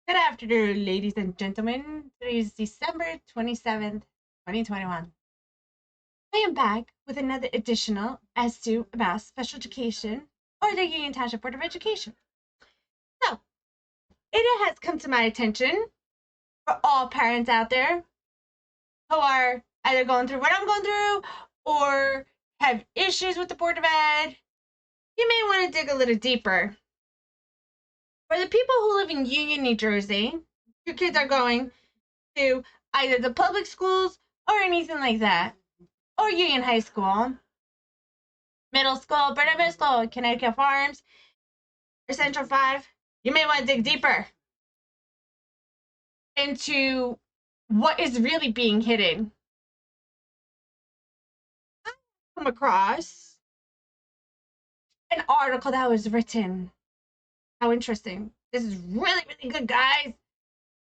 Good afternoon, ladies and gentlemen. Today is December 27th, 2021. I am back with another additional as to about special education or the Union Township Board of Education. So, it has come to my attention for all parents out there who are either going through what I'm going through or have issues with the Board of Ed. You may want to dig a little deeper. For the people who live in Union, New Jersey, your kids are going to either the public schools or anything like that, or Union High School, middle school, Burnett Middle School, Connecticut Farms, or Central 5, you may want to dig deeper into what is really being hidden. I come across an article that was written. How interesting. This is really, really good, guys.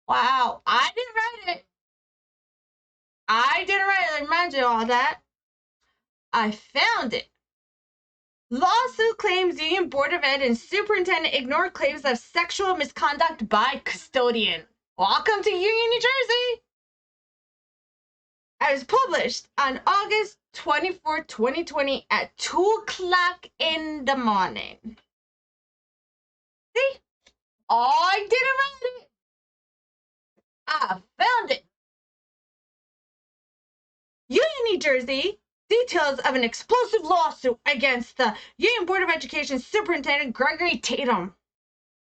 Wow, I didn't write it. I remind you all that. I found it. Lawsuit claims Union Board of Ed and Superintendent ignore claims of sexual misconduct by custodian. Welcome to Union, New Jersey. It was published on August 24, 2020 at 2 o'clock in the morning. See? I didn't write it. I found it. Union, New Jersey. Details of an explosive lawsuit against the Union Board of Education Superintendent Gregory Tatum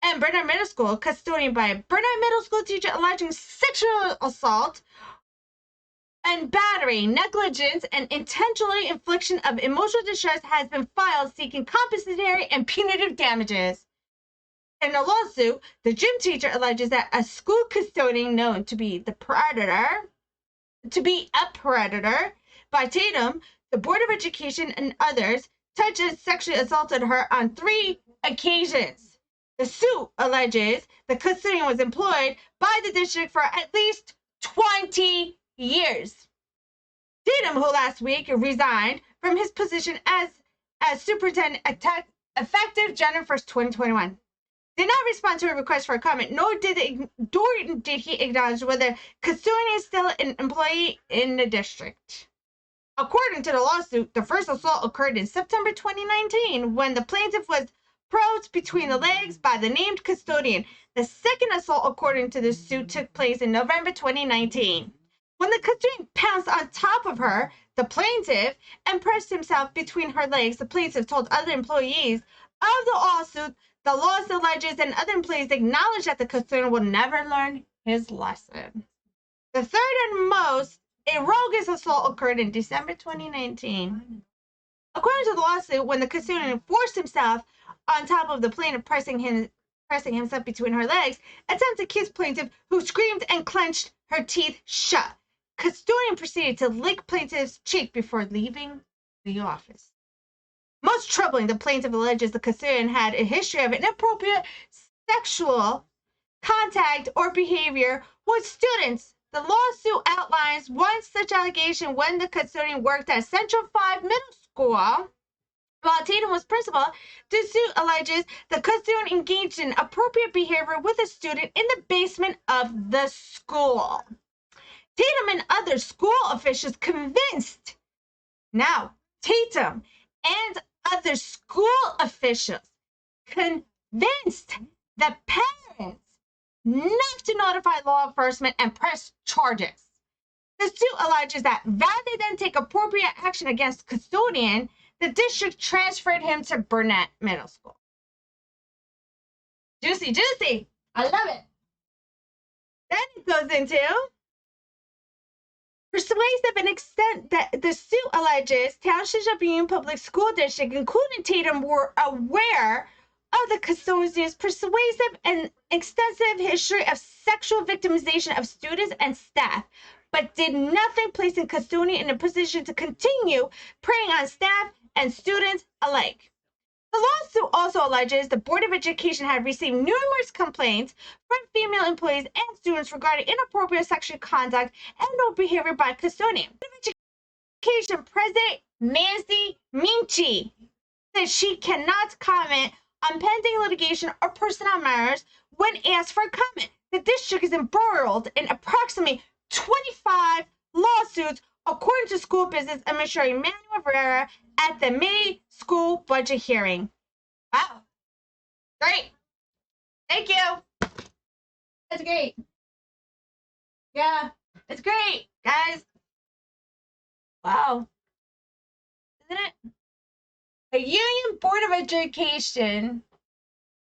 and Burnett Middle School custodian by a Burnett Middle School teacher alleging sexual assault and battery, negligence, and intentional infliction of emotional distress has been filed seeking compensatory and punitive damages. In the lawsuit, the gym teacher alleges that a school custodian known to be a predator by Tatum, the Board of Education, and others, touched and sexually assaulted her on 3 occasions. The suit alleges the custodian was employed by the district for at least 20 years. Tatum, who last week resigned from his position as superintendent effective January 1st, 2021, did not respond to a request for a comment, nor did he acknowledge whether custodian is still an employee in the district. According to the lawsuit, the first assault occurred in September 2019 when the plaintiff was probed between the legs by the named custodian. The second assault, according to the suit, took place in November 2019. When the custodian pounced on top of her, the plaintiff, and pressed himself between her legs, the plaintiff told other employees of the lawsuit. The lawsuit alleges and other employees acknowledge that the custodian will never learn his lesson. The third and most egregious assault occurred in December 2019. According to the lawsuit, when the custodian forced himself on top of the plaintiff, pressing himself between her legs, attempted to kiss plaintiff, who screamed and clenched her teeth shut. Custodian proceeded to lick plaintiff's cheek before leaving the office. Most troubling, the plaintiff alleges the custodian had a history of inappropriate sexual contact or behavior with students. The lawsuit outlines one such allegation when the custodian worked at Central 5 Middle School while Tatum was principal. The suit alleges the custodian engaged in appropriate behavior with a student in the basement of the school. Tatum and other school officials convinced and other school officials convinced the parents not to notify law enforcement and press charges. The suit alleges that rather than take appropriate action against the custodian, the district transferred him to Burnett Middle School. Juicy, juicy. I love it. Then it goes into persuasive an extent that the suit alleges townships of Union Public School District, including Tatum, were aware of the custodian's persuasive and extensive history of sexual victimization of students and staff, but did nothing placing custodian in a position to continue preying on staff and students alike. The lawsuit also alleges the Board of Education had received numerous complaints from female employees and students regarding inappropriate sexual conduct and or behavior by custodian. Board of Education President Nancy Minchie said she cannot comment on pending litigation or personnel matters when asked for comment. the district is embroiled in approximately 25 lawsuits, according to School Business Administrator Emmanuel Rivera at the May school budget hearing. Wow. Great. Thank you. That's great. Yeah, it's great, guys. Wow. Isn't it? The Union Board of Education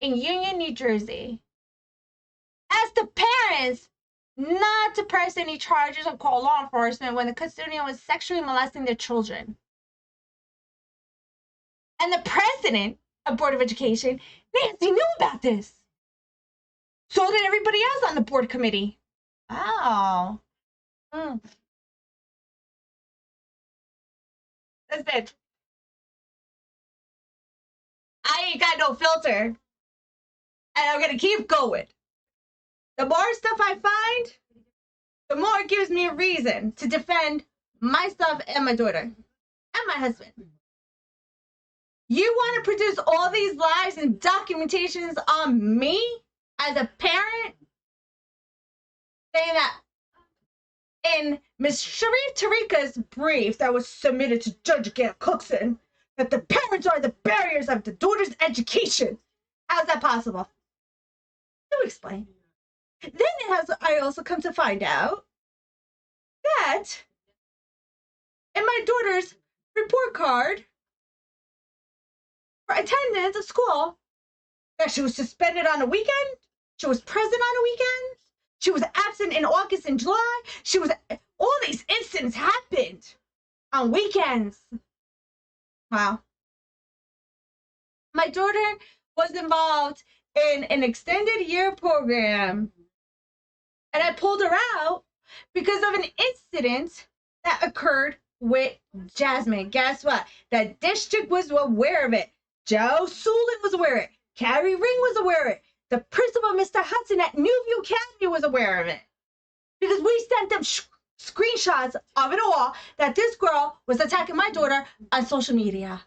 in Union, New Jersey asked the parents not to press any charges or call law enforcement when the custodian was sexually molesting their children. And the president of Board of Education, Nancy, knew about this. So did everybody else on the board committee. Wow. Listen, I ain't got no filter. And I'm going to keep going. The more stuff I find, the more it gives me a reason to defend myself and my daughter and my husband. You want to produce all these lies and documentations on me as a parent, saying that in Ms. Sharif Tariqa's brief that was submitted to Judge Gail Cookson, that the parents are the barriers of the daughter's education. How's that possible? To explain. Then I also come to find out that in my daughter's report card for attendance at school, that she was suspended on a weekend, she was present on a weekend, she was absent in August and July, all these incidents happened on weekends. Wow. My daughter was involved in an extended year program, and I pulled her out because of an incident that occurred with Jasmine. Guess what? The district was aware of it. Joe Sulin was aware of it. Carrie Ring was aware of it. The principal, Mr. Hudson at Newview Academy, was aware of it. Because we sent them screenshots of it all, that this girl was attacking my daughter on social media.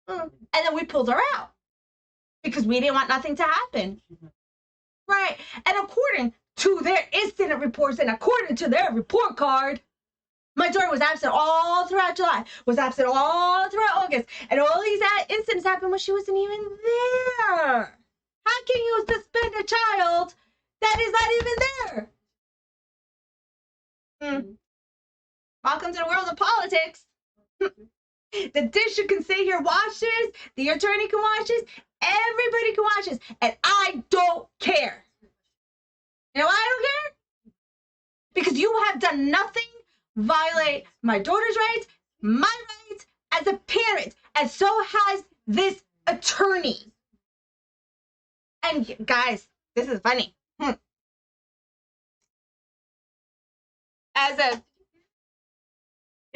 And then we pulled her out because we didn't want nothing to happen. Right. And according to their incident reports and according to their report card, my daughter was absent all throughout July, was absent all throughout August, and all these incidents happened when she wasn't even there. How can you suspend a child that is not even there? Welcome to the world of politics. The district can sit here, watch this. The attorney can watch this. Everybody can watch this. And I don't care. You know why I don't care? Because you have done nothing violate my daughter's rights, my rights as a parent, and so has this attorney. And guys, this is funny. You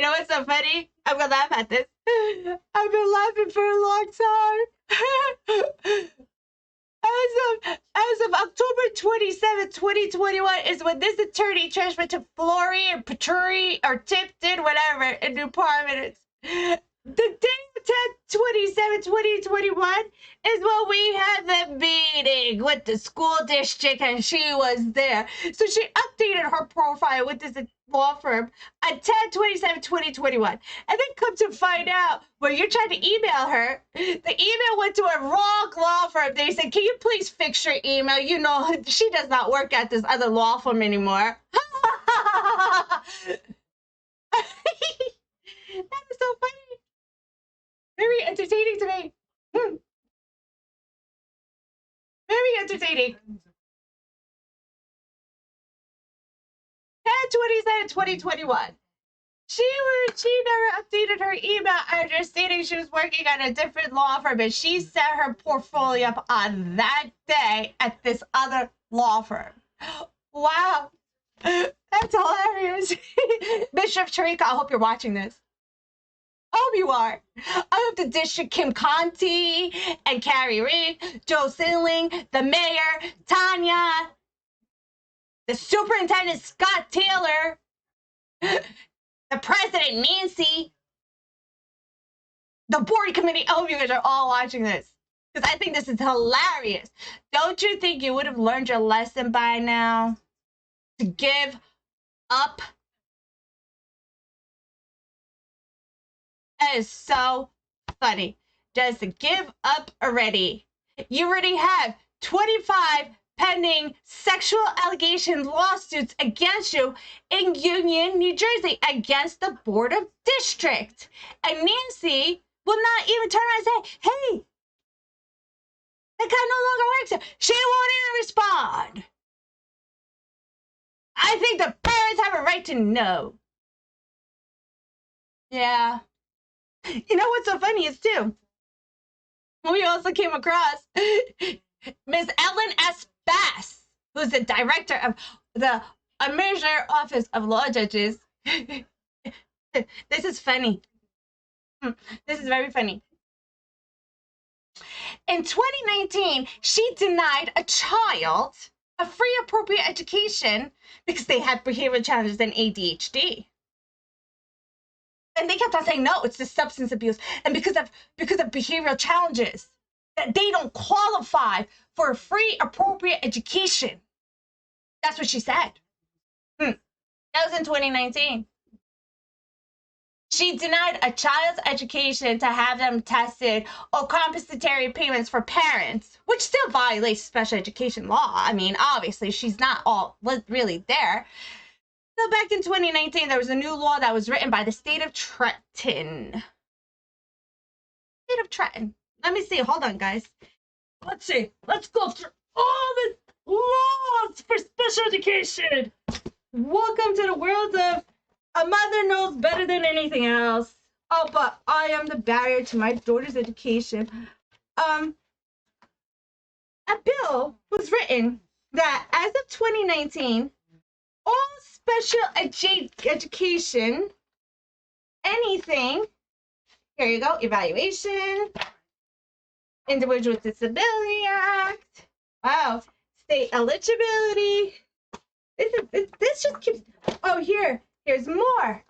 know what's so funny? I'm gonna laugh at this. I've been laughing for a long time. As of October 27, 2021 is when this attorney transferred to Flory and Paturi or Tipton, whatever, in New Providence. The day of 10/27/2021 is when we had the meeting with the school district and she was there. So she updated her profile with this law firm on 10/27/2021. And then come to find out when you're trying to email her, the email went to a wrong law firm. They said, can you please fix your email? You know, she does not work at this other law firm anymore. That is so funny. Very entertaining to me. Very entertaining. 10/27/2021. She never updated her email address, stating she was working at a different law firm, and she set her portfolio up on that day at this other law firm. Wow. That's hilarious. Bishop Tariqa, I hope you're watching this. I hope you are. I hope the district, Kim Conti and Carrie Ring, Joe Sinling, the mayor, Tanya, the superintendent, Scott Taylor, the president, Nancy, the board committee. I hope you guys are all watching this. because I think this is hilarious. Don't you think you would have learned your lesson by now? To give up? That is so funny. Just give up already. You already have 25 pending sexual allegation lawsuits against you in Union, New Jersey, against the Board of District. And Nancy will not even turn around and say, hey, that guy no longer works here. She won't even respond. I think the parents have a right to know. Yeah. You know what's so funny is, too, we also came across Miss Ellen S. Bass, who's the director of the Administrative Office of Law Judges. This is funny. This is very funny. In 2019, she denied a child a free appropriate education because they had behavioral challenges and ADHD. And they kept on saying, no, it's the substance abuse. And because of behavioral challenges, that they don't qualify for a free appropriate education. That's what she said. That was in 2019. She denied a child's education to have them tested or compensatory payments for parents, which still violates special education law. I mean, obviously, she's not all really there. So back in 2019, there was a new law that was written by the state of Trenton. State of Trenton. Let me see. Hold on, guys. Let's see. Let's go through all the laws for special education. Welcome to the world of a mother knows better than anything else. Oh, but I am the barrier to my daughter's education. A bill was written that as of 2019, all special education, anything, here you go, evaluation, Individual with Disability Act, wow, state eligibility. This just keeps, oh, here's more.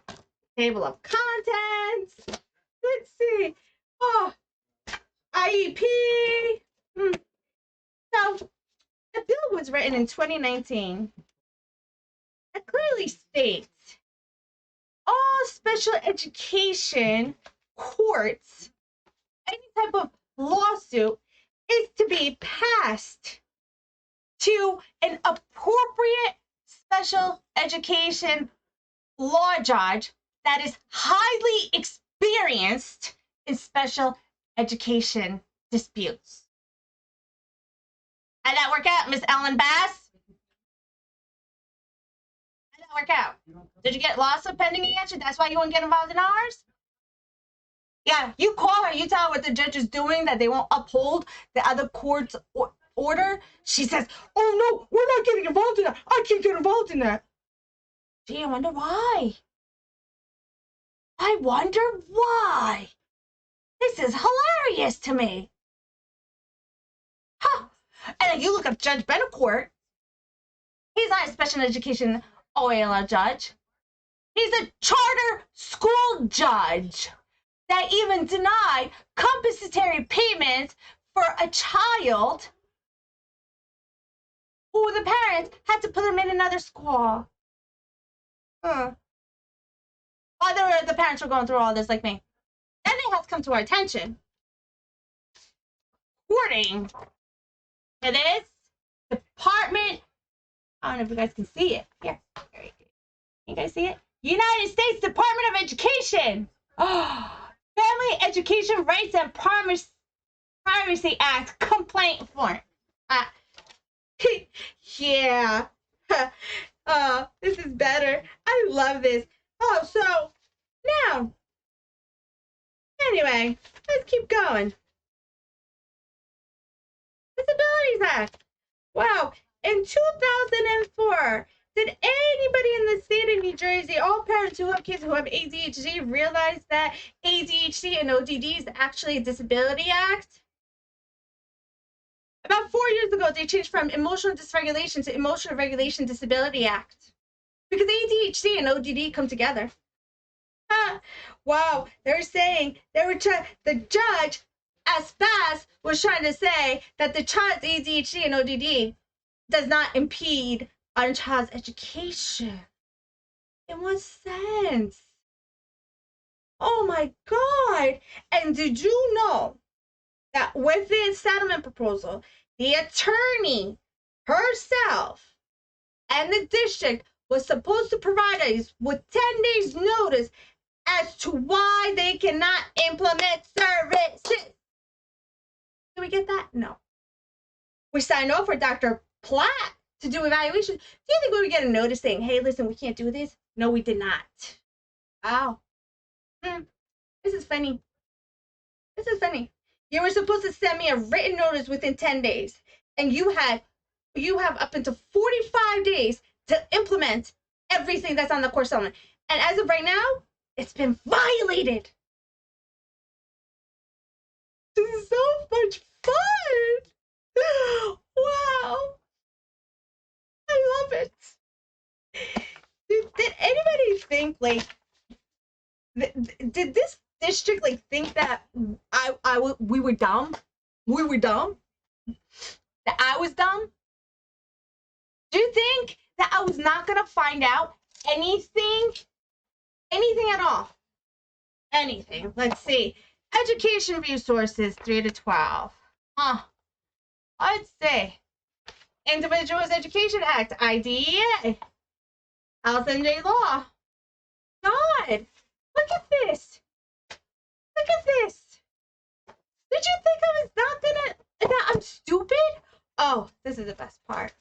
Table of contents. Let's see. Oh, IEP. So, the bill was written in 2019. It clearly states all special education courts, any type of lawsuit, is to be passed to an appropriate special education law judge that is highly experienced in special education disputes. How'd that work out, Miss Ellen Bass? How'd that work out? Did you get lawsuit pending against you? That's why you won't get involved in ours? Yeah, you call her, you tell her what the judge is doing, that they won't uphold the other court's order. She says, oh no, we're not getting involved in that. I can't get involved in that. Gee, I wonder why. I wonder why. This is hilarious to me. Huh. And then you look up Judge Benacourt. He's not a special education OALA judge. He's a charter school judge that even denied compensatory payments for a child who the parents had to put them in another school. While the parents were going through all this like me. Then it has come to our attention. According to this Department, I don't know if you guys can see it. Here. You guys see it? United States Department of Education. Oh, Family Education Rights and Privacy Act complaint form. Yeah. This is better. I love this. Oh, so now, anyway, let's keep going. Disabilities Act. Wow. In 2004, did anybody in the state of New Jersey, all parents who have kids who have ADHD, realize that ADHD and ODD is actually a disability act? About 4 years ago, they changed from emotional dysregulation to emotional regulation disability act. Because ADHD and ODD come together. Wow, they're saying, the judge as fast was trying to say that the child's ADHD and ODD does not impede on a child's education. In what sense? Oh my God. And did you know that with the settlement proposal, the attorney herself and the district was supposed to provide us with 10 days notice as to why they cannot implement services? Did we get that? No. We signed off for Dr. Platt to do evaluation. Do you think we would get a notice saying, hey, listen, we can't do this? No, we did not. Wow. This is funny. This is funny. You were supposed to send me a written notice within 10 days, and you have up until 45 days to implement everything that's on the core settlement. And as of right now, it's been violated. This is so much fun. Wow. I love it. Did anybody think, like, did this district, like, think that we were dumb? We were dumb? That I was dumb? Do you think that I was not gonna find out anything? Anything at all? Anything. Let's see. Education resources 3 to 12. I'd say Individuals Education Act, IDEA, Health and Day Law. God, look at this. Look at this. Did you think I was not gonna, that I'm stupid? Oh, this is the best part.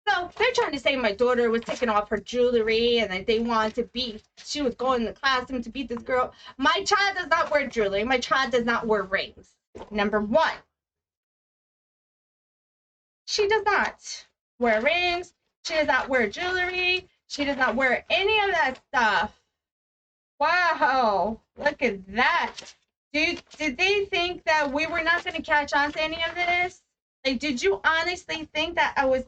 So they're trying to say my daughter was taking off her jewelry and that they wanted to beat, she was going to the classroom to beat this girl. My child does not wear jewelry. My child does not wear rings. Number one. She does not wear rings. She does not wear jewelry. She does not wear any of that stuff. Wow, look at that. Did they think that we were not going to catch on to any of this? Like, did you honestly think that I was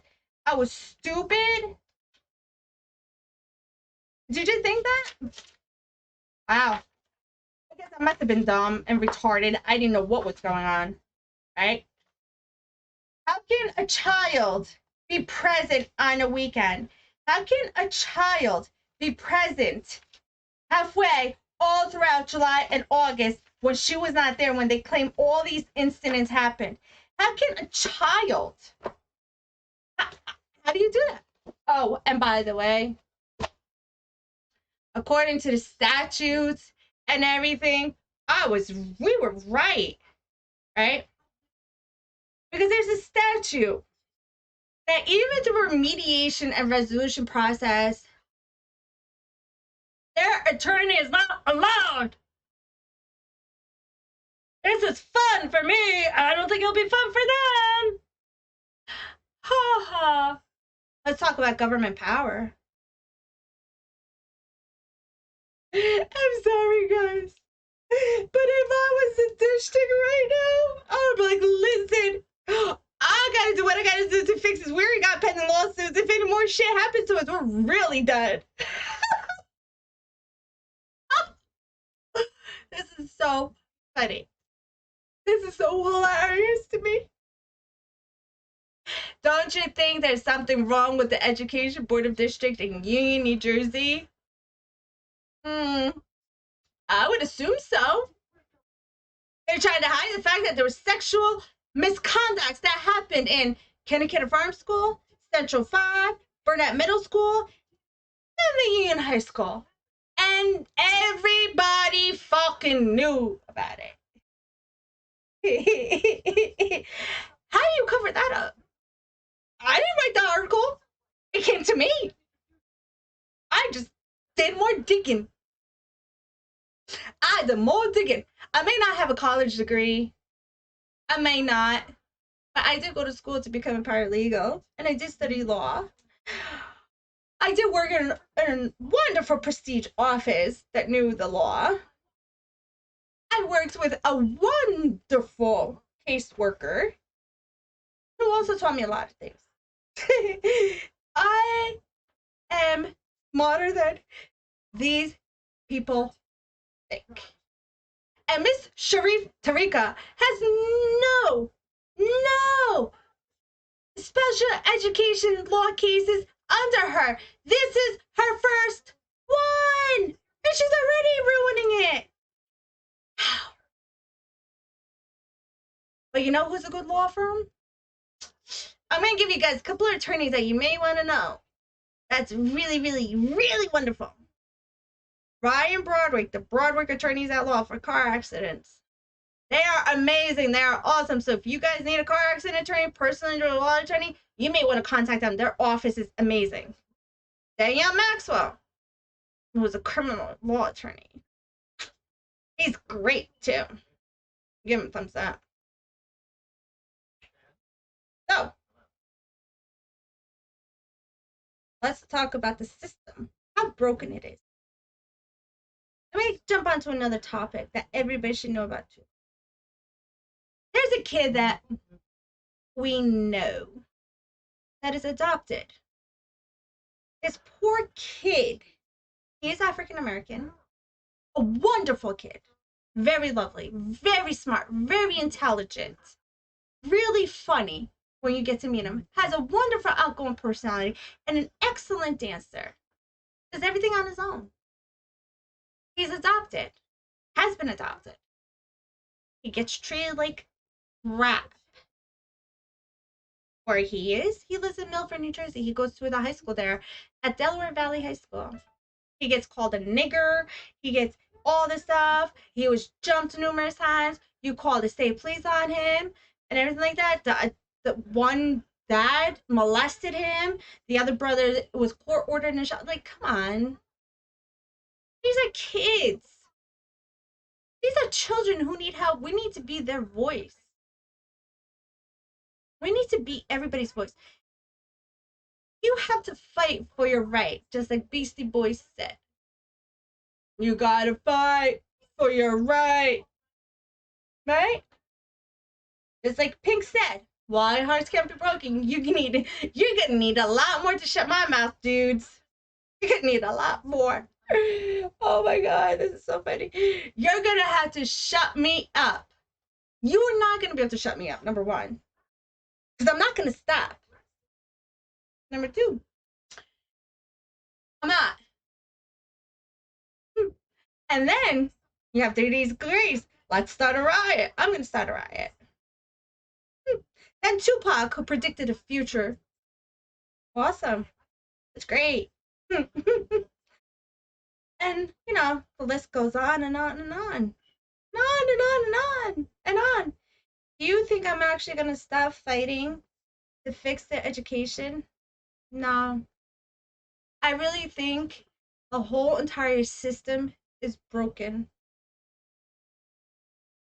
stupid? Did you think that? Wow. I guess I must have been dumb and retarded. I didn't know what was going on, right? How can a child be present on a weekend? How can a child be present halfway all throughout July and August when she was not there, when they claim all these incidents happened? How can a child? How do you do that? Oh, and by the way, according to the statutes and everything, we were right? Because there's a statute that even through a mediation and resolution process, their attorney is not allowed. This is fun for me. I don't think it'll be fun for them. Ha ha. Let's talk about government power. I'm sorry, guys. But if I was a district right now, I would be like, listen, I gotta do what I gotta do to fix this. We already got pending lawsuits. If any more shit happens to us, we're really done. This is so funny. This is so hilarious to me. Don't you think there's something wrong with the Education Board of District in Union, New Jersey? I would assume so. They're trying to hide the fact that there was sexual misconducts that happened in Connecticut Farm School, Central 5, Burnett Middle School, and the Union High School. And everybody fucking knew about it. How do you cover that up? I didn't write the article. It came to me. I just did more digging. I did more digging. I may not have a college degree. I may not. But I did go to school to become a paralegal. And I did study law. I did work in a wonderful prestige office that knew the law. I worked with a wonderful caseworker who also taught me a lot of things. I am smarter than these people think. And Miss Sharif Tarika has no special education law cases under her. This is her first one, and she's already ruining it. But you know who's a good law firm? I'm going to give you guys a couple of attorneys that you may want to know. That's really, really, really wonderful. Ryan Broadwick, the Broadwick attorneys at law for car accidents. They are amazing. They are awesome. So if you guys need a car accident attorney, personal injury law attorney, you may want to contact them. Their office is amazing. Danielle Maxwell, who is a criminal law attorney. He's great too. Give him a thumbs up. So let's talk about the system, how broken it is. Let me jump onto another topic that everybody should know about too. There's a kid that we know that is adopted. This poor kid, he is African American, a wonderful kid, very lovely, very smart, very intelligent, really funny when you get to meet him, has a wonderful outgoing personality, and an excellent dancer. Does everything on his own. He's adopted, has been adopted. He gets treated like crap. Where he is, he lives in Milford, New Jersey. He goes to the high school there at Delaware Valley High School. He gets called a nigger. He gets all this stuff. He was jumped numerous times. You call to say please on him and everything like that. The one dad molested him. The other brother was court ordered and shot. Like, come on. These are kids. These are children who need help. We need to be their voice. We need to be everybody's voice. You have to fight for your right, just like Beastie Boys said. You gotta fight for your right. Right? Just like Pink said, why hearts can't be broken. You're gonna need a lot more to shut my mouth, dudes. You're gonna need a lot more. Oh my God, this is so funny. You're gonna have to shut me up. You are not gonna be able to shut me up, number one. Because I'm not gonna stop. Number two, I'm not. And then you have 30 Days Grace. Let's start a riot. I'm gonna start a riot. Then Tupac, who predicted the future. Awesome. It's great. And, you know, the list goes on and on and on. And on and on and on and on. Do you think I'm actually going to stop fighting to fix their education? No. I really think the whole entire system is broken.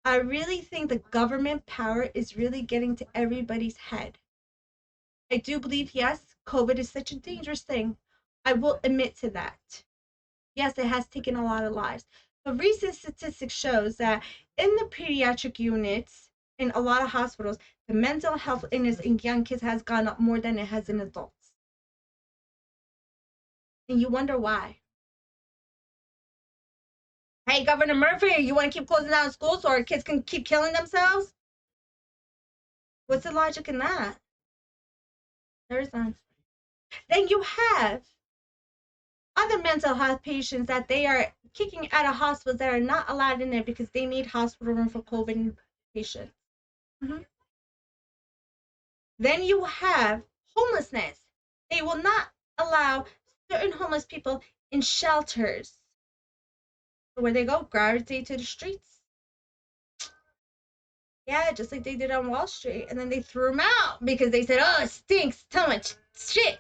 I really think the government power is really getting to everybody's head. I do believe, yes, COVID is such a dangerous thing. I will admit to that. Yes, it has taken a lot of lives. But recent statistics shows that in the pediatric units, in a lot of hospitals, the mental health illness in young kids has gone up more than it has in adults. And you wonder why. Hey, Governor Murphy, you want to keep closing down schools so our kids can keep killing themselves? What's the logic in that? There is none. Then you have other mental health patients that they are kicking out of hospitals that are not allowed in there because they need hospital room for COVID patients. Then you have homelessness. They will not allow certain homeless people in shelters. Where they go, gravitate to the streets. Yeah, just like they did on Wall Street. And then they threw them out because they said, oh, it stinks, so much shit.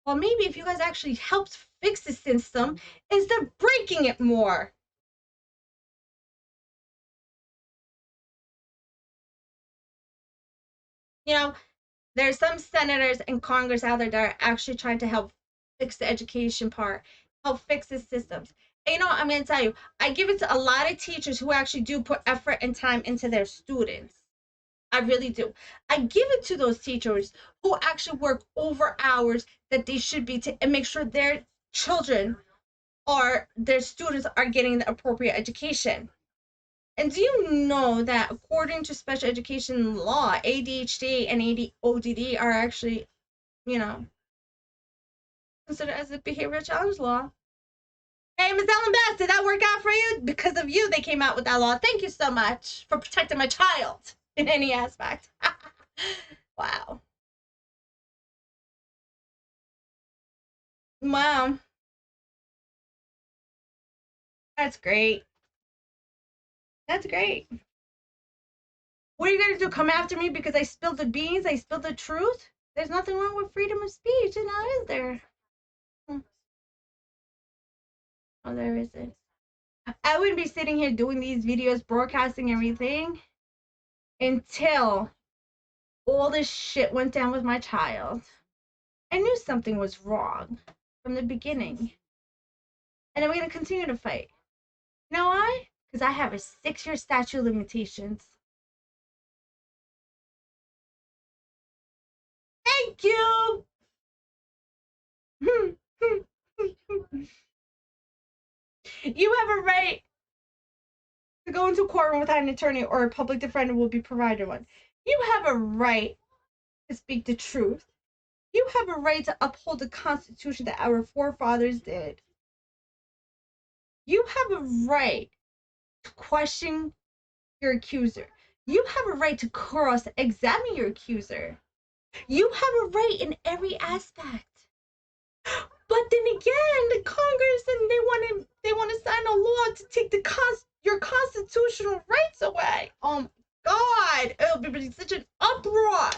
Well, maybe if you guys actually helped fix the system instead of breaking it more. You know, there's some senators and Congress out there that are actually trying to help fix the education part, help fix the systems. And you know what, I'm going to tell you, I give it to a lot of teachers who actually do put effort and time into their students. I really do. I give it to those teachers who actually work over hours that they should be to and make sure their children or their students are getting the appropriate education. And do you know that according to special education law, ADHD and ODD are actually, you know, considered as a behavioral challenge law? Hey, Ms. Ellen Bass, did that work out for you? Because of you, they came out with that law. Thank you so much for protecting my child in any aspect. Wow. Wow. That's great. That's great. What are you gonna do? Come after me because I spilled the beans? I spilled the truth? There's nothing wrong with freedom of speech, you know, is there? Oh, there isn't. I wouldn't be sitting here doing these videos, broadcasting everything until all this shit went down with my child. I knew something was wrong from the beginning. And I'm gonna continue to fight. You know why? Because I have a 6-year statute of limitations. Thank you! You have a right to go into a courtroom without an attorney or a public defender will be provided one. You have a right to speak the truth. You have a right to uphold the Constitution that our forefathers did. You have a right to question your accuser. You have a right to cross-examine your accuser. You have a right in every aspect. But then again, the Congress and they want to sign a law to take your constitutional rights away. Oh my God, it'll be such an uproar.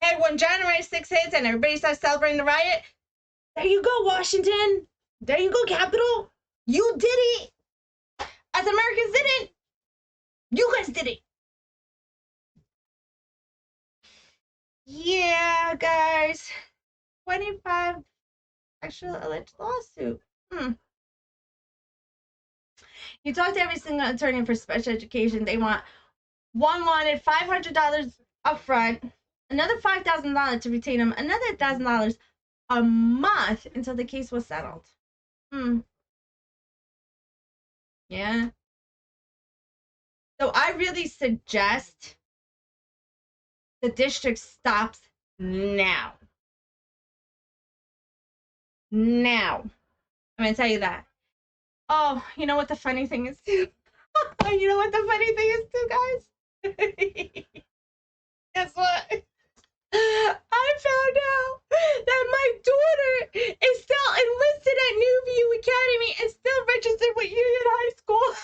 Hey, when January 6th hits and everybody starts celebrating the riot, there you go, Washington. There you go, Capitol. You did it. As Americans didn't. You guys did it. Yeah, guys. 25 actual alleged lawsuit. You talk to every single attorney for special education. They wanted $500 up front, another $5,000 to retain them, another $1,000 a month until the case was settled. Yeah. So I really suggest the district stops now. Now. I'm gonna tell you that. Oh, you know what the funny thing is too? You know what the funny thing is too, guys? Guess what? I found out that my daughter is still enlisted at New View Academy and still registered with Union High School.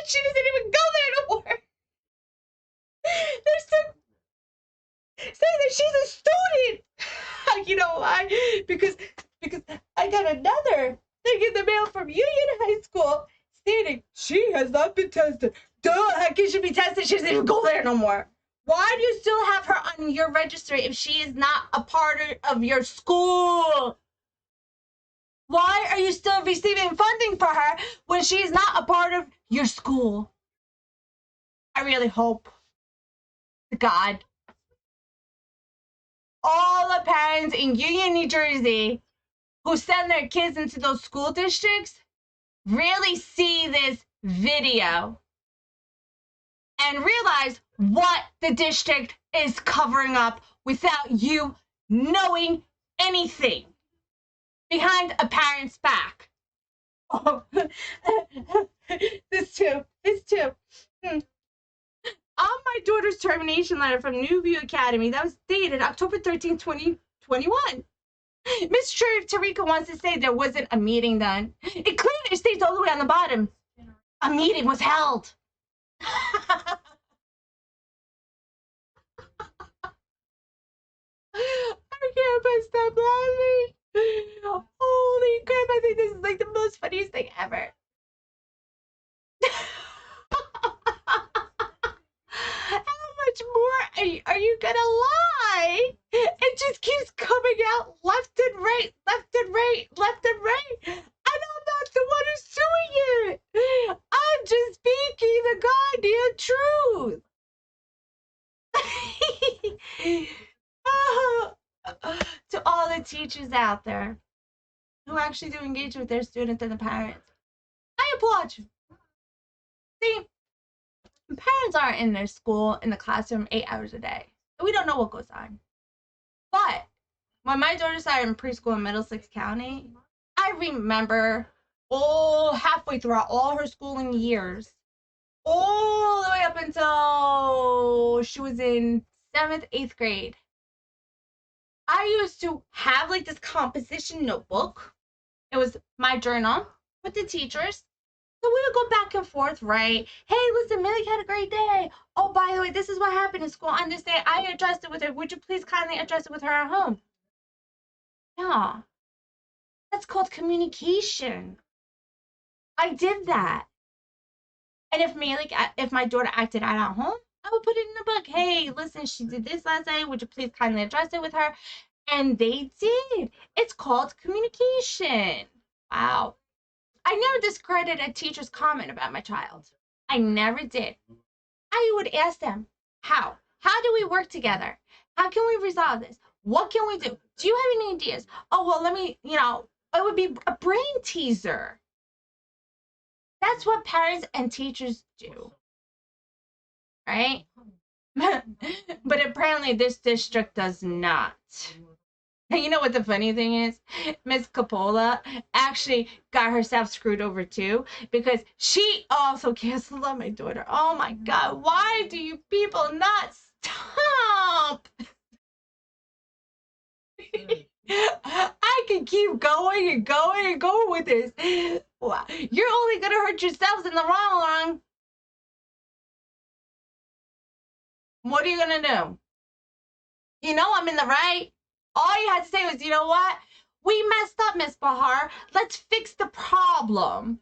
She doesn't even go there no more. They're still saying that she's a student. You know why? Because I got another thing in the mail from Union High School stating she has not been tested. Duh, how can she be tested? She doesn't even go there no more. Why do you still have her on your registry if she is not a part of your school? Why are you still receiving funding for her when she is not a part of your school? I really hope to God all the parents in Union, New Jersey who send their kids into those school districts really see this video and realize what the district is covering up without you knowing anything behind a parent's back. Oh, this too. On my daughter's termination letter from New View Academy that was dated October 13, 2021. Miss Tarika wants to say there wasn't a meeting done. It clearly states all the way on the bottom. A meeting was held. I can't but stop laughing. Holy crap, I think this is like the most funniest thing ever. How much more are you gonna lie? It just keeps coming out left and right, left and right, left and right. And I'm not the one who's doing it. I'm just speaking the goddamn truth. To all the teachers out there who actually do engage with their students and the parents, I applaud you. See, parents aren't in their school, in the classroom, 8 hours a day. We don't know what goes on. But when my daughter started in preschool in Middlesex County, I remember halfway throughout all her schooling years, all the way up until she was in 7th, 8th grade, I used to have like this composition notebook. It was my journal with the teachers. So we would go back and forth, right? Hey, listen, Millie had a great day. Oh, by the way, this is what happened in school on this day. I addressed it with her. Would you please kindly address it with her at home? Yeah, that's called communication. I did that. And if my daughter acted out at home, I would put it in the book. Hey, listen, she did this last night. Would you please kindly address it with her? And they did. It's called communication. Wow. I never discredited a teacher's comment about my child. I never did. I would ask them, how? How do we work together? How can we resolve this? What can we do? Do you have any ideas? Oh, well, it would be a brain teaser. That's what parents and teachers do, right? But apparently this district does not. And you know what the funny thing is? Miss Coppola actually got herself screwed over too, because she also canceled on my daughter. Oh my God, why do you people not stop? I can keep going and going and going with this. Wow. You're only gonna hurt yourselves in the long run. What are you gonna do? You know I'm in the right. All you had to say was, you know what? We messed up, Miss Bahar. Let's fix the problem.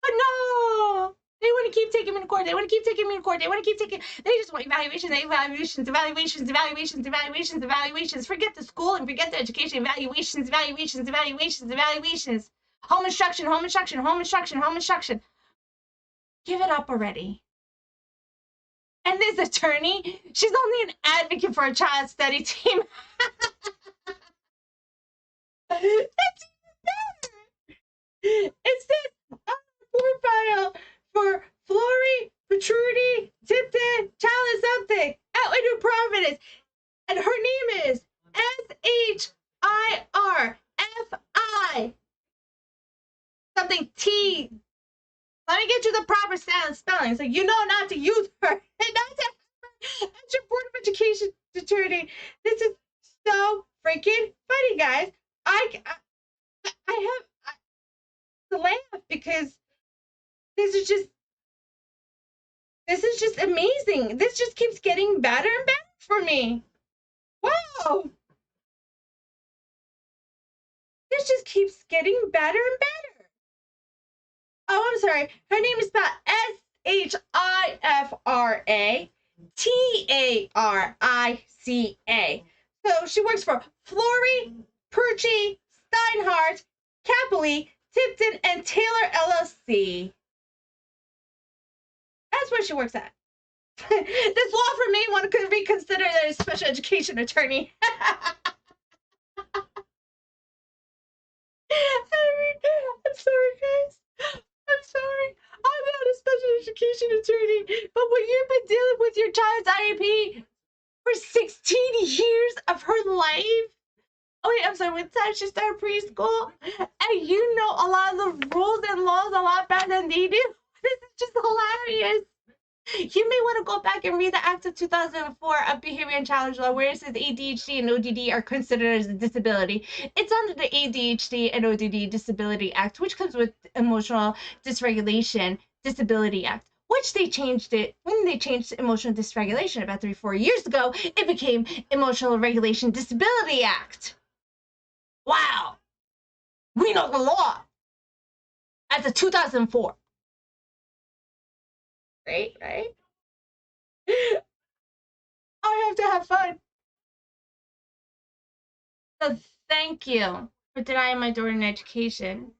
But no, they want to keep taking me to court. They want to keep taking me to court. They want to keep taking. They just want evaluations, evaluations, evaluations, evaluations, evaluations, evaluations. Forget the school and forget the education. Evaluations, evaluations, evaluations, evaluations. Home instruction, home instruction, home instruction, home instruction. Give it up already. And this attorney, she's only an advocate for a child study team. That's even better. It says profile for Flory, Petruti, Tipton, Chalice something out in New Providence. And her name is SHIRFI something T. Let me get you the proper spelling so you know not to use her. And that's your Board of Education attorney. This is so freaking funny, guys. I have to laugh because this is just amazing. This just keeps getting better and better for me. Wow. This just keeps getting better and better. Oh, I'm sorry. Her name is spelled SHIFRA So she works for Flory, Perchi, Steinhardt, Capoli, Tipton, and Taylor LLC. That's where she works at. This law firm may want to reconsider their special education attorney. I'm sorry, guys. I'm sorry. I'm not a special education attorney, but when you've been dealing with your child's IEP for 16 years of her life, I'm sorry, when time she started preschool, and you know a lot of the rules and laws a lot better than they do, this is just hilarious. You may want to go back and read the Act of 2004 of Behavior and Challenge Law, where it says ADHD and ODD are considered as a disability. It's under the ADHD and ODD Disability Act, which comes with Emotional Dysregulation Disability Act, which they changed it when they changed emotional dysregulation about 3-4 years ago. It became Emotional Regulation Disability Act. Wow. We know the law as of 2004. Right? I have to have fun. So thank you for denying my daughter an education.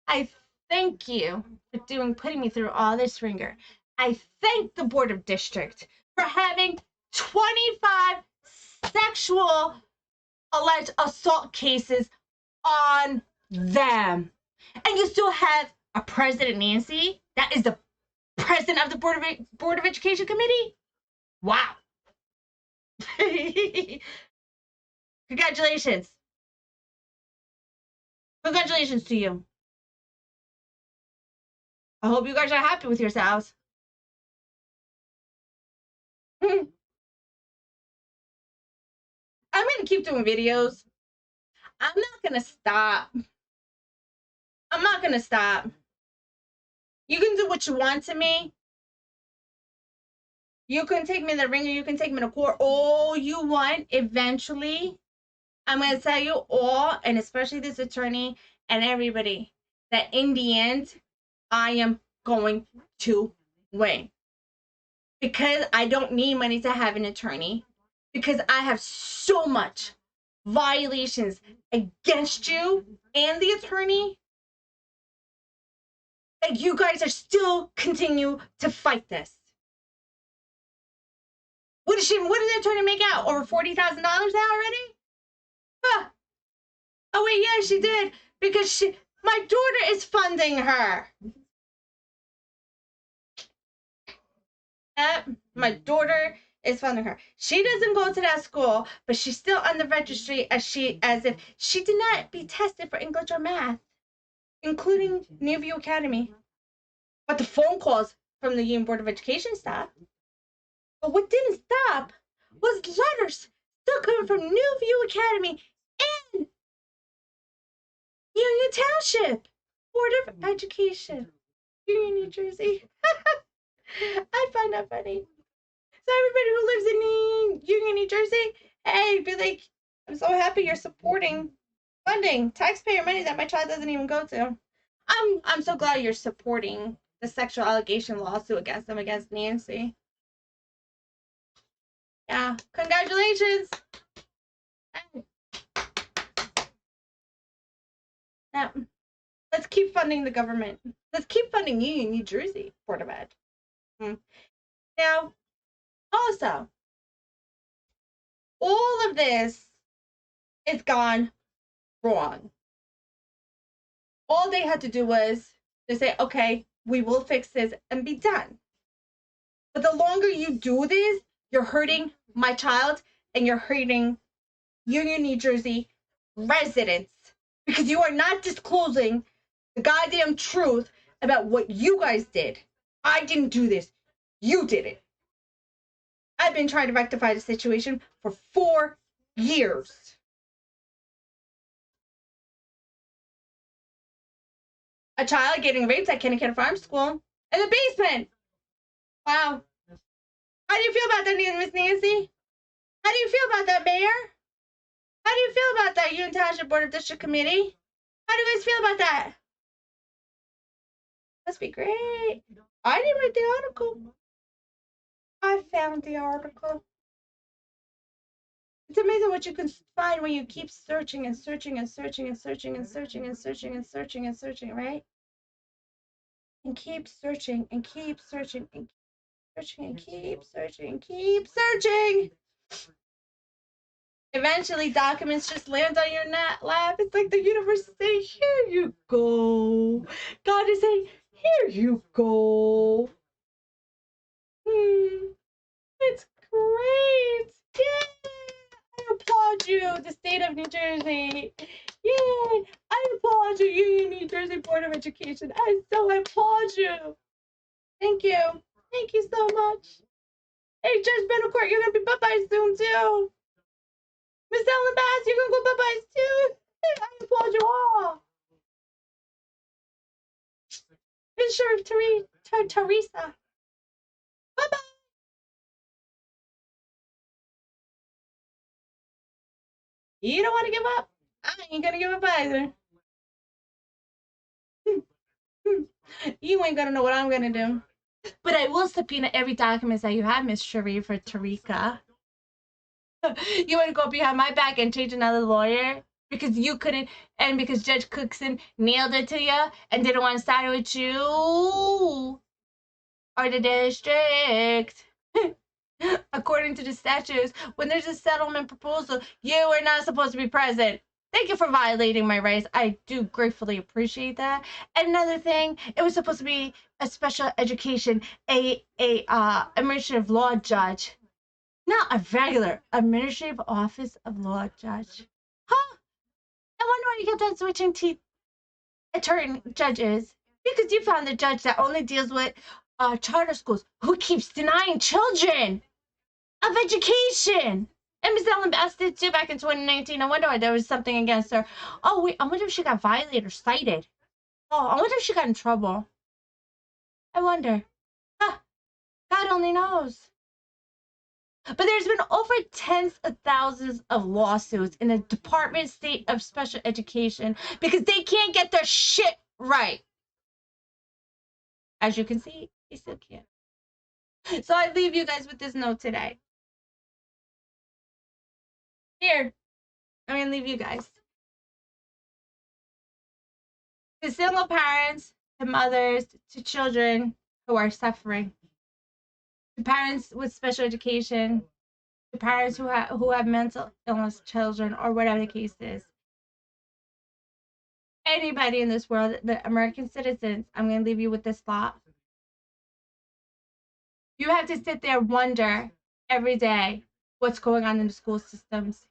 I thank you for putting me through all this ringer. I thank the Board of District for having 25 sexual alleged assault cases on them. And you still have a President Nancy that is the president of the Board of Education Committee? Wow. Congratulations. Congratulations to you. I hope you guys are happy with yourselves. I'm gonna keep doing videos. I'm not gonna stop. I'm not gonna stop. You can do what you want to me. You can take me in the ring or you can take me to court all you want. Eventually, I'm gonna tell you all, and especially this attorney and everybody, that in the end, I am going to win. Because I don't need money to have an attorney. Because I have so much violations against you and the attorney that you guys are still continue to fight this. What did the attorney make out? Over $40,000 now already? Huh. Oh wait, yeah, she did. Because my daughter is funding her. My daughter is funding her. She doesn't go to that school, but she's still on the registry as if she did not be tested for English or math, including Nearview Academy. But the phone calls from the Union Board of Education stopped. But what didn't stop was letters still coming from Nearview Academy and Union Township Board of Education, Union, New Jersey. I find that funny. So everybody who lives in Union, New Jersey, hey, be like, I'm so happy you're supporting funding taxpayer money that my child doesn't even go to. I'm so glad you're supporting the sexual allegation lawsuit against them, against Nancy. Yeah, congratulations. Yeah. Let's keep funding the government. Let's keep funding Union, New Jersey Board of Ed. Now, also, all of this is gone wrong. All they had to do was to say, okay, we will fix this and be done. But the longer you do this, you're hurting my child and you're hurting Union, New Jersey residents because you are not disclosing the goddamn truth about what you guys did. I didn't do this. You did it. I've been trying to rectify the situation for 4 years. A child getting raped at Kennecan Farm School in the basement. Wow. How do you feel about that, Miss Nancy? How do you feel about that, Mayor? How do you feel about that, Union Township Board of District Committee? How do you guys feel about that? Must be great. I didn't read the article. I found the article. It's amazing what you can find when you keep searching and searching and searching and searching and searching and searching and searching and searching, right? And keep searching and keep searching and keep searching and keep searching and keep searching. Eventually, documents just land on your lap. It's like the universe is saying, here you go. God is saying, here you go. It's great. Yay! I applaud you, the state of New Jersey. Yay! I applaud you, Union, New Jersey Board of Education. I so applaud you. Thank you. Thank you so much. Hey, Judge Benacourt, you're going to be bye-bye soon, too. Miss Ellen Bass, you're going to go bye-bye too. I applaud you all. Miss Sheriff Teresa. Bye-bye. You don't want to give up? I ain't going to give up either. You ain't going to know what I'm going to do. But I will subpoena every document that you have, Miss Sharif or Tarika. You want to go behind my back and change another lawyer? Because you couldn't, and because Judge Cookson nailed it to you and didn't want to side with you or the district. According to the statutes, when there's a settlement proposal, you are not supposed to be present. Thank you for violating my rights. I do gratefully appreciate that. And another thing, it was supposed to be a special education, a administrative law judge, not a regular administrative office of law judge. Huh? I wonder why you kept on switching to attorney judges. Because you found the judge that only deals with charter schools who keeps denying children of education. And Miss Ellen Bass did too back in 2019. I wonder why there was something against her. Oh, wait, I wonder if she got violated or cited. Oh, I wonder if she got in trouble. I wonder. Huh, God only knows. But there's been over tens of thousands of lawsuits in the Department of State of Special Education because they can't get their shit right. As you can see, they still can't. So I leave you guys with this note today. Here, I'm going to leave you guys. To single parents, to mothers, to children who are suffering, to parents with special education, to parents who have mental illness children, or whatever the case is. Anybody in this world, the American citizens, I'm going to leave you with this thought. You have to sit there and wonder every day what's going on in the school systems.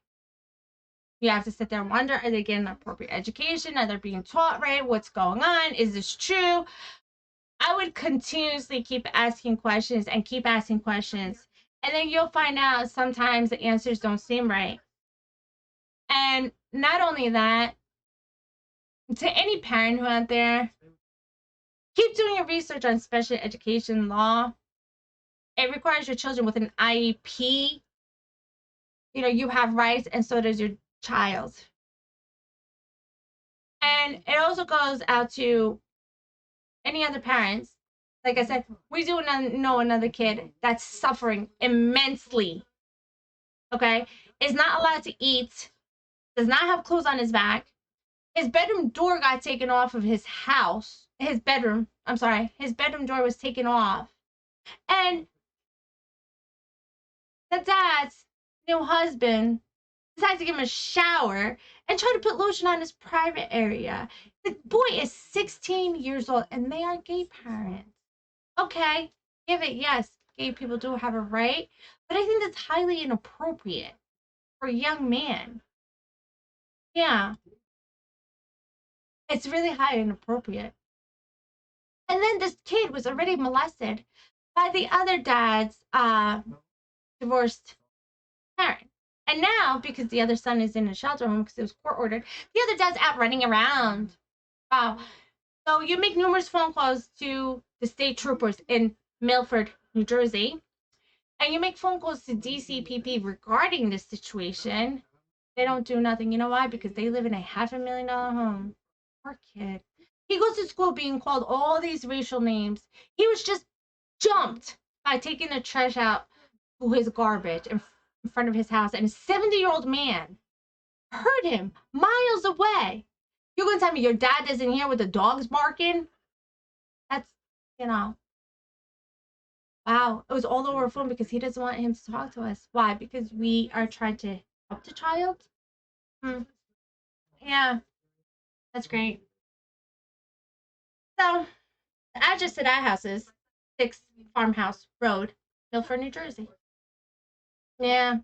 You have to sit there and wonder, are they getting appropriate education? Are they being taught right? What's going on? Is this true? I would continuously keep asking questions and keep asking questions. And then you'll find out sometimes the answers don't seem right. And not only that, to any parent who out there, keep doing your research on special education law. It requires your children with an IEP. You have rights, and so does your child. And it also goes out to any other parents. Like I said, we do know another kid that's suffering immensely. Okay? Is not allowed to eat, does not have clothes on his back. His bedroom door got taken off of his house. His bedroom door was taken off. And the dad's new husband decided to give him a shower and try to put lotion on his private area. The boy is 16 years old and they are gay parents. Okay, give it, yes, gay people do have a right, but I think that's highly inappropriate for a young man. Yeah, it's really highly inappropriate. And then this kid was already molested by the other dad's divorced parent. And now, because the other son is in a shelter home because it was court ordered, the other dad's out running around. Wow. So you make numerous phone calls to the state troopers in Milford, New Jersey, and you make phone calls to DCPP regarding this situation. They don't do nothing. You know why? Because they live in a $500,000 home. Poor kid. He goes to school being called all these racial names. He was just jumped by taking the trash out to his garbage in front of his house, and a 70-year-old man heard him miles away. You're going to tell me your dad isn't here with the dogs barking? That's, you know, wow. It was all over a phone because he doesn't want him to talk to us. Why? Because we are trying to help the child? Yeah, that's great. So, the address to that house is 6 Farmhouse Road, Milford, New Jersey. Yeah.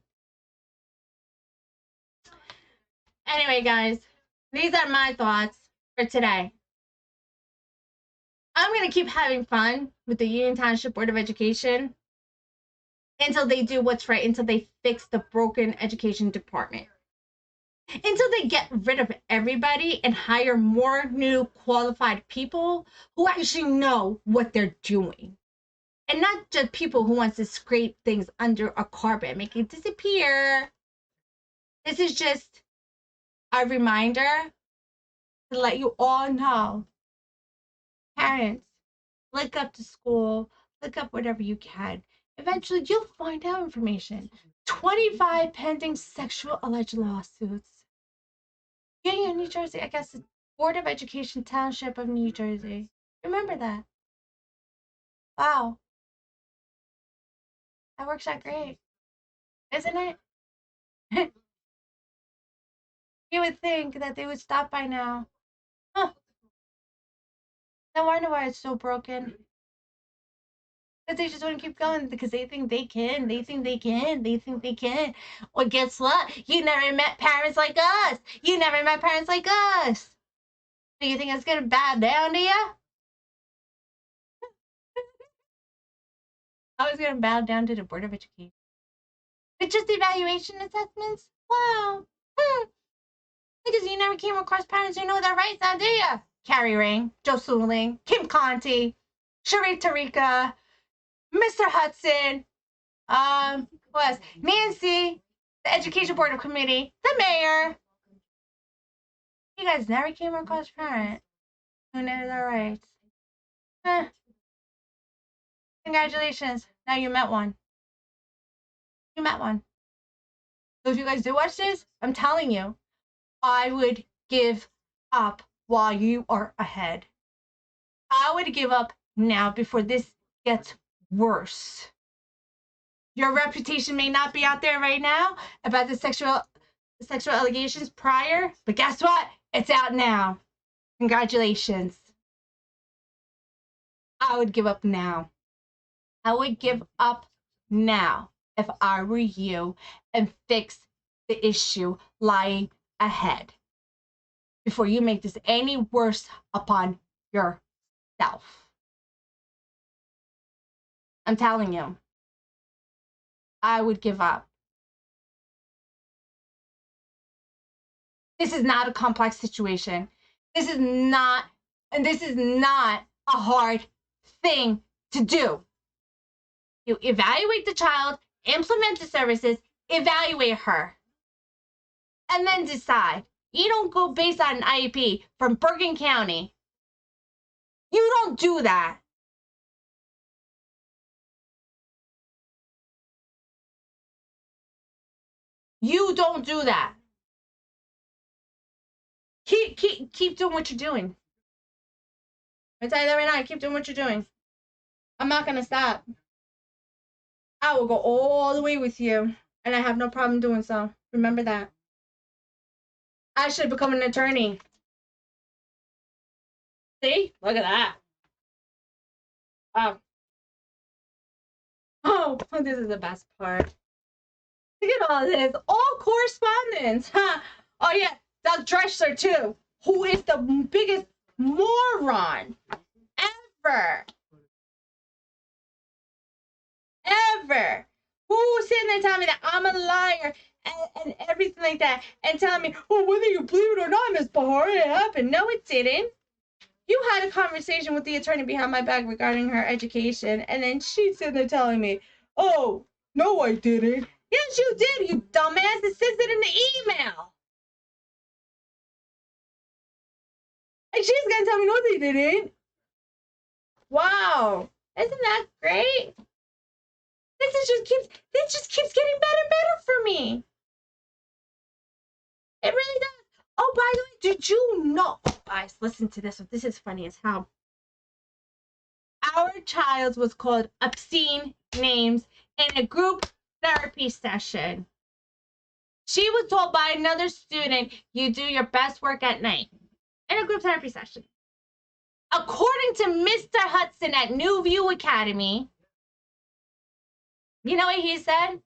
Anyway, guys, these are my thoughts for today. I'm going to keep having fun with the Union Township Board of Education until they do what's right, until they fix the broken education department. Until they get rid of everybody and hire more new qualified people who actually know what they're doing. And not just people who wants to scrape things under a carpet, make it disappear. This is just a reminder to let you all know. Parents, look up to school, look up whatever you can. Eventually, you'll find out information. 25 pending sexual alleged lawsuits. Union, New Jersey, I guess the Board of Education Township of New Jersey. Remember that. Wow. That works out great. Isn't it? You would think that they would stop by now. Huh. No wonder why it's so broken. Because they just want to keep going because they think they can. They think they can. They think they can. Well, guess what? You never met parents like us. You never met parents like us. Do you think it's going to bow down to you? I was going to bow down to the Board of Education. But just evaluation assessments? Wow. Because you never came across parents who know their rights now, do you? Carrie Ring, Joe Suling, Kim Conti, Sharif Tarika, Mr. Hudson, who else? Nancy, the Education Board of Committee, the mayor. You guys never came across parents who know their rights. Congratulations. Now you met one. You met one. So if you guys do watch this, I'm telling you, I would give up while you are ahead. I would give up now before this gets worse. Your reputation may not be out there right now about the sexual allegations prior, but guess what? It's out now. Congratulations. I would give up now. I would give up now if I were you and fix the issue lying ahead before you make this any worse upon yourself. I'm telling you, I would give up. This is not a complex situation. This is not a hard thing to do. You evaluate the child, implement the services, evaluate her, and then decide. You don't go based on an IEP from Bergen County. You don't do that. You don't do that. Keep doing what you're doing. I tell you that right now. Keep doing what you're doing. I'm not gonna stop. I will go all the way with you, and I have no problem doing so. Remember that. I should become an attorney. See? Look at that. Oh, this is the best part. Look at all this. All correspondence. Huh? Oh, yeah. Doug Drescher, too. Who is the biggest moron ever. Ever. Who's sitting there telling me that I'm a liar and everything like that and telling me, well, whether you believe it or not, Miss Bahar, it happened. No, it didn't. You had a conversation with the attorney behind my back regarding her education, and then she's sitting there telling me, oh, no, I didn't. Yes, you did, you dumbass. It says it in the email. And she's going to tell me, no, they didn't. Wow. Isn't that great? This just keeps getting better and better for me. It really does. Oh, by the way, did you know? Oh, guys, listen to this. This is funny as hell. Our child was called obscene names in a group therapy session. She was told by another student, you do your best work at night in a group therapy session. According to Mr. Hudson at New View Academy, you know what he said?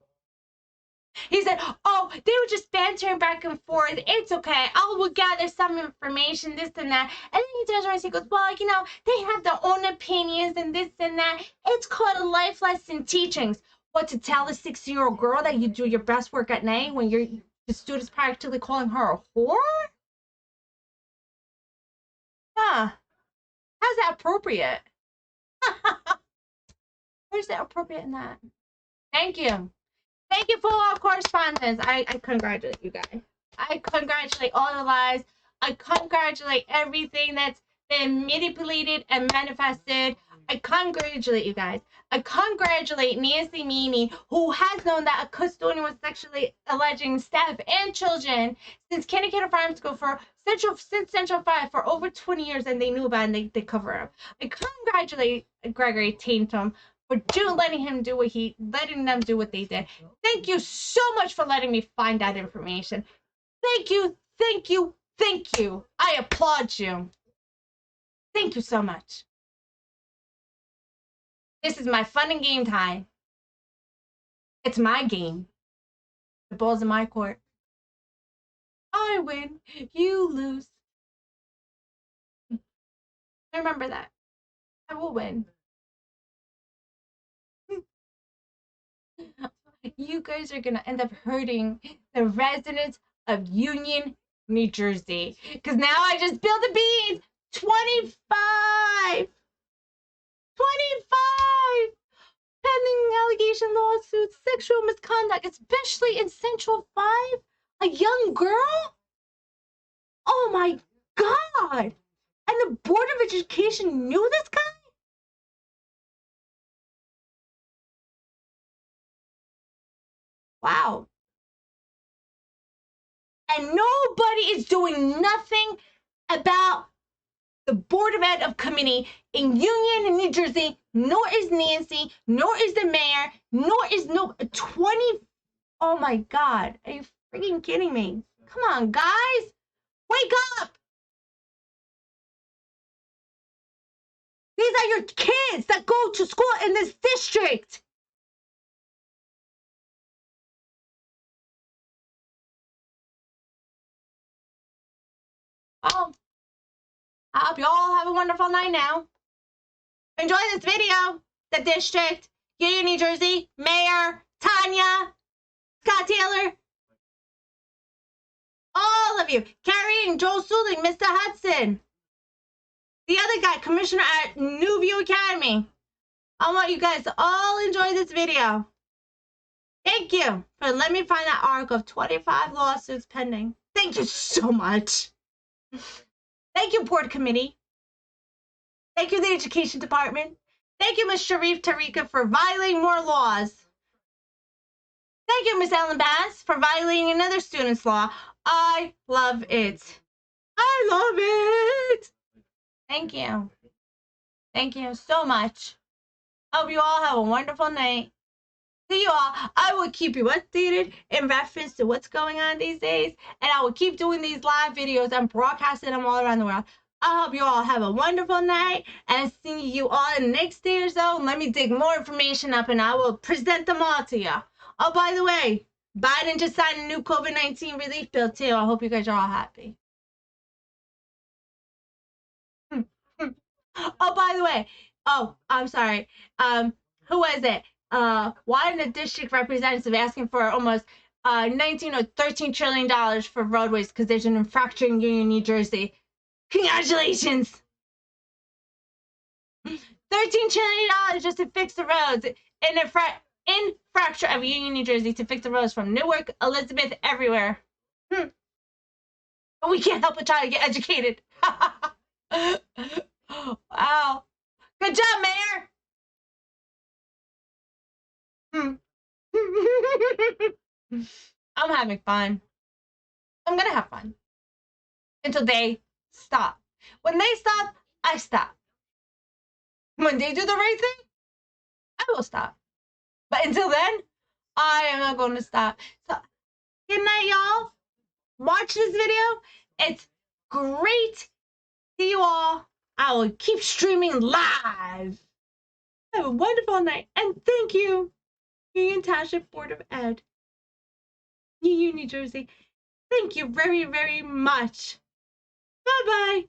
He said, oh, they were just bantering back and forth. It's okay. I will gather some information, this and that. And then he turns around and he goes, well, you know, they have their own opinions and this and that. It's called a life lesson teachings. What, to tell a 16-year-old girl that you do your best work at night when the student's practically calling her a whore? Huh. How's that appropriate? Where's that appropriate in that? Thank you. Thank you for all correspondence. I congratulate you guys. I congratulate all the lies. I congratulate everything that's been manipulated and manifested. I congratulate you guys. I congratulate Nancy Meany, who has known that a custodian was sexually alleging staff and children since Kindergarten Farm School since Central 5 for over 20 years, and they knew about it and they cover it up. I congratulate Gregory Taintum for letting them do what they did. Thank you so much for letting me find that information. Thank you Thank you. Thank you. I applaud you. Thank you so much. This is my fun and game time. It's my game. The ball's in my court. I win. You lose. Remember that. I will win. You guys are gonna end up hurting the residents of Union, New Jersey. Because now I just spilled the beans. 25! 25! Pending allegation lawsuits, sexual misconduct, especially in Central 5. A young girl? Oh my God! And the Board of Education knew this guy? Wow. And nobody is doing nothing about the Board of Ed of Committee in Union in New Jersey, nor is Nancy, nor is the mayor, nor is 20. Oh my God. Are you freaking kidding me? Come on, guys. Wake up. These are your kids that go to school in this district. Oh, I hope you all have a wonderful night now. Enjoy this video. The district, Union, New Jersey, Mayor, Tanya, Scott Taylor, all of you. Carrie and Joel Suling, Mr. Hudson. The other guy, Commissioner at New View Academy. I want you guys to all enjoy this video. Thank you for letting me find that article of 25 lawsuits pending. Thank you so much. Thank you, Board Committee. Thank you, the Education Department. Thank you, Ms. Sharif Tariqa, for violating more laws. Thank you, Ms. Ellen Bass, for violating another student's law. I love it. I love it. Thank you. Thank you so much. Hope you all have a wonderful night. See you all. I will keep you updated in reference to what's going on these days, and I will keep doing these live videos and broadcasting them all around the world. I hope you all have a wonderful night, and see you all in the next day or so. Let me dig more information up, and I will present them all to you. Oh, by the way, Biden just signed a new COVID-19 relief bill, too. I hope you guys are all happy. Oh, by the way, I'm sorry. Who was it? Why the district representative asking for almost 19 or 13 trillion dollars for roadways because there's an infraction in Union, New Jersey. Congratulations! 13 trillion dollars just to fix the roads in infraction of Union, New Jersey to fix the roads from Newark, Elizabeth, everywhere. But we can't help but try to get educated. Wow. Good job, Mayor. I'm having fun. I'm gonna have fun until they stop. When they stop, I stop. When they do the right thing, I will stop. But until then, I am not going to stop. So, good night, y'all. Watch this video. It's great. See you all. I will keep streaming live. Have a wonderful night. And thank you, Union Township Board of Ed, Union, New Jersey. Thank you very, very much. Bye-bye.